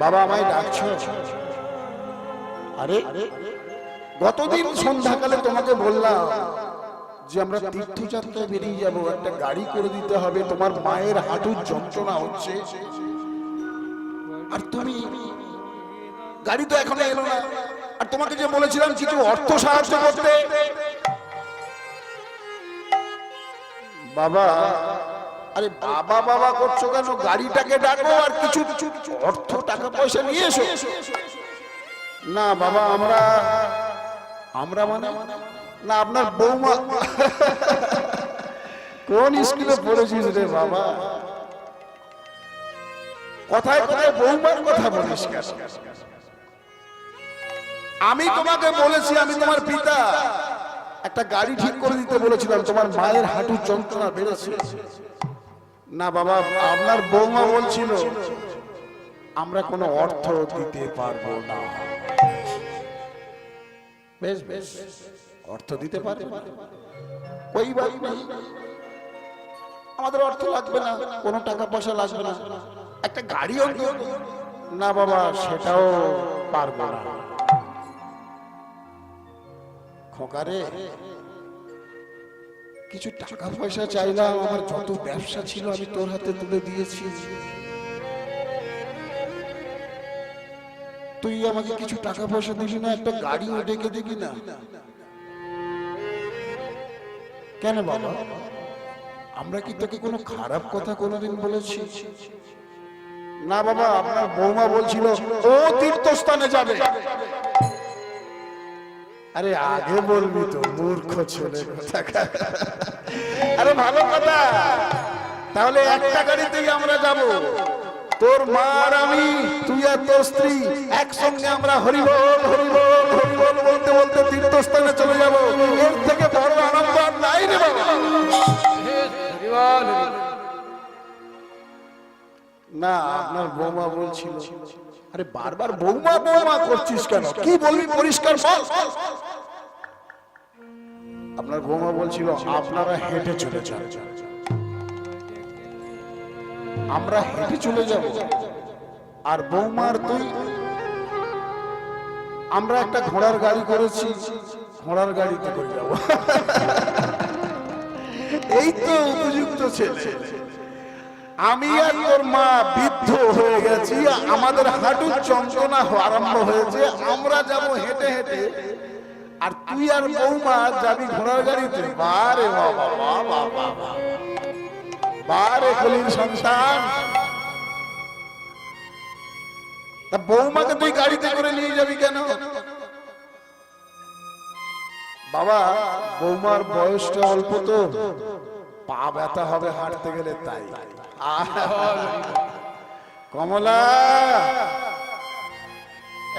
বাবা আমায় ডাকছো? আরে গতদিন সন্ধ্যাকালে তোমাকে বললাম যে আমরা তীর্থযাত্রায় বেরিয়ে যাব, একটা গাড়ি করে দিতে হবে, তোমার মায়ের হাঁটুর যন্ত্রণা হচ্ছে। আর তুমি গাড়ি তো এখনো এলো না। আর তোমাকে যে বলেছিলাম কিছু অর্থ সাহায্য করতে। বাবা, আরে বাবা বাবা করছো কেন? গাড়িটাকে ডাকো আর কিছু অর্থ টাকা পয়সা নিয়ে এসো। না বাবা, আমরা মানে না, আপনার বৌমা। কোন স্কুলে পড়েছিস রে বাবা? কথায় কথায় বৌমার কথা বলিস কেন? আমি তোমাকে বলেছি, আমি তোমার পিতা, একটা গাড়ি ঠিক করে দিতে বলেছিলাম, তোমার মায়ের হাঁটুর যন্ত্রণা বেড়েছে। না বাবা, আপনার বৌমা বলছিল আমরা কোনো অর্থ দিতে পারবো না। বেশ বেশ, অর্থ দিতে পারে ওই বাই নেই, আমাদের অর্থ লাগবে না, কোনো টাকা পয়সা লাগবে না, একটা গাড়িও না বাবা, সেটাও পারবো না। খোকারে, কিছু টাকা পয়সা চাইলাম, আমার যত ব্যবসা ছিল আমি তোর হাতে তুলে দিয়েছি, তুই আমাকে কিছু টাকা পয়সা দিবি না, একটা গাড়িও ডেকে দিবি না কেন বাবা? আমরা কি তোকে কোনো খারাপ কথা কোনোদিন বলেছি? না বাবা, আপনার বৌমা বলছিল ও তীর্থস্থানে যাবে। আরে আগে বলবি তো, মূর্খ ছেলে কথা। আরে ভালো কথা, তাহলে একটা গাড়িতেই আমরা যাব, তোর মা আর আমি, তুই আর তোর স্ত্রী একসঙ্গে আমরা হরিবল হরিবল হরিবল বলতে বলতে তীর্থস্থানে চলে যাব। এর থেকে বড় আনন্দ আর নাই রে বাবা। না, আপনার বৌমা বলছিল। আরে বারবার বৌমা বৌমা করছিস কেন? কি বলবি পরিষ্কার বল। আপনার বৌমা বলছিল আপনারা হেঁটে চলে যান, আমরা হেঁটে চলে যাব, আর বৌমার তুই, আমরা একটা ঘোড়ার গাড়ি করেছি, ঘোড়ার গাড়িতে করে যাব। এই তো উপযুক্ত ছেলে। আমি আর তোর মা বৃদ্ধ হয়ে গেছি, আমাদের হাঁটুর যন্ত্রণা আরম্ভ হয়েছে, আমরা যাব হেঁটে হেঁটে, আর তুই আর বৌমা যাবি ঘোড়ার গাড়িতে। বারে বাবা, বারে কলির সন্তান, তা বৌমাকে তুই গাড়িতে করে নিয়ে যাবি কেন? বাবা, বৌমার বয়সটা অল্প তো, পা ব্যথা হবে হাঁটতে গেলে, তাই। কমলা,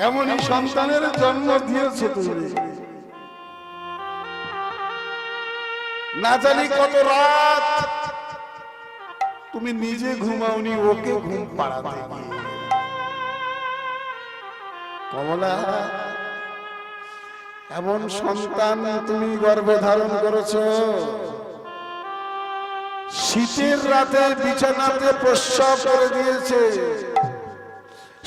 এমনই সন্তানের জন্ম দিয়েছে তুমি, না জানি কত রাত তুমি নিজে ঘুমাওনি, ওকে ঘুম পাড়াতে গিয়ে। কমলা, এমন সন্তান তুমি গর্ভে ধারণ করেছো, শীতের রাতে বিছানাতে প্রস্রাব করে দিয়েছে,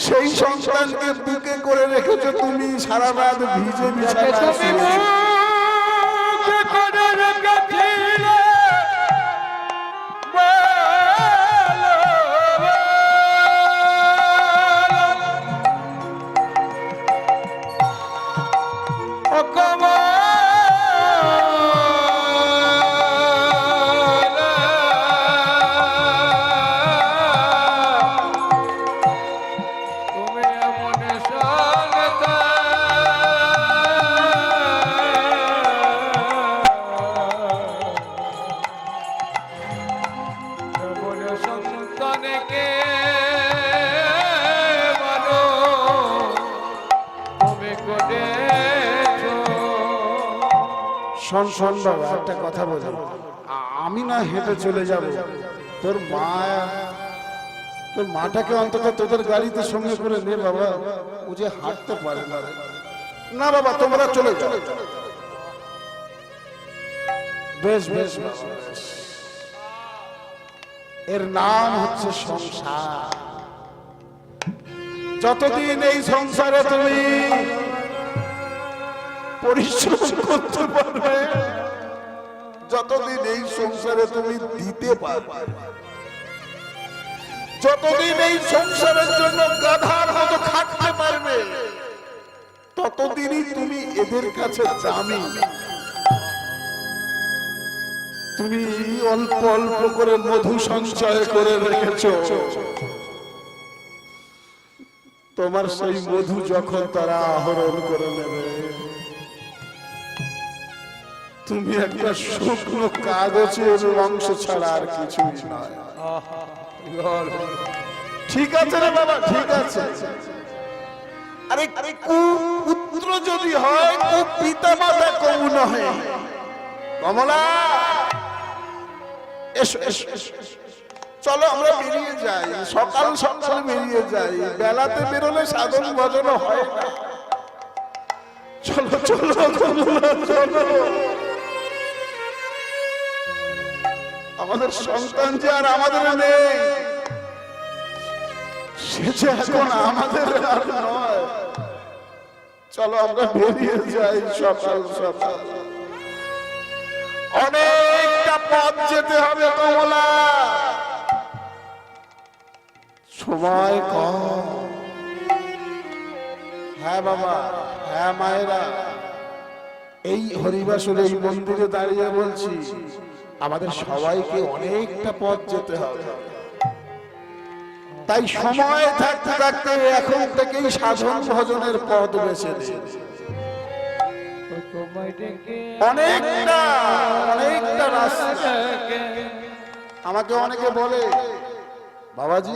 সেই সন্তানকে বুকে করে রেখেছো তুমি, সারা রাত ভিজে বিছানায়। শোন শোন বাবা, একটা কথা বলি, আমি না হেঁটে চলে যাব, তোর মাটাকে অন্তত তোদের গাড়িতে সঙ্গে করে নে বাবা, ও যে হাঁটতে পারে না। না বাবা, তোমরা চলে যাও। বেশ বেশ, এর নাম হচ্ছে সংসার। যতদিন এই সংসারে তুমি পরিশ্রম করতে পারবে, যতদিন এই সংসারে তুমি দিতে পারবে, যতদিন এই সংসারের জন্য গাধার মতো খাটতে পারবে, ততদিনই তুমি এদের কাছে দামি। তুমি অল্প অল্প করে মধু সঞ্চয় করে রেখেছ, তোমার সেই মধু যখন তারা আহরণ করে নেবে, তুমি একটা শুকনো কাগজের অংশ ছাড়া আর কিছুই নয়। ঠিক আছে রে বাবা, ঠিক আছে। আরে কুপুত্র যদি হয়, কুপিতা মাতা কমু নহে। কমলা, এসো এসো, চলো আমরা বেরিয়ে যাই, সকাল সকাল বেরিয়ে যাই, বেলাতে বেরোলে সাধন ভজন হয় না। চলো চলো কমলা, চলো। আমাদের সন্তান যে আর আমাদের নেই, সে যে এখন আমাদের আর নয়। চলো আমরা বেরিয়ে যাই সকাল সকাল। অনেকটা পথ যেতে হবে কমলা, সময় কম। হ্যাঁ বাবা, হ্যাঁ মায়েরা, এই হরিবাসর এই মন্দিরে দাঁড়িয়ে বলছি, আমাদের সবাইকে অনেকটা পথ যেতে হবে। তাই সময় থাকতে থাকতে এখন থেকেই সাধন ভজনের পথ বেছে দিন। অনেকটা অনেকটা রাস্তা। আমাকে অনেকে বলে, বাবাজি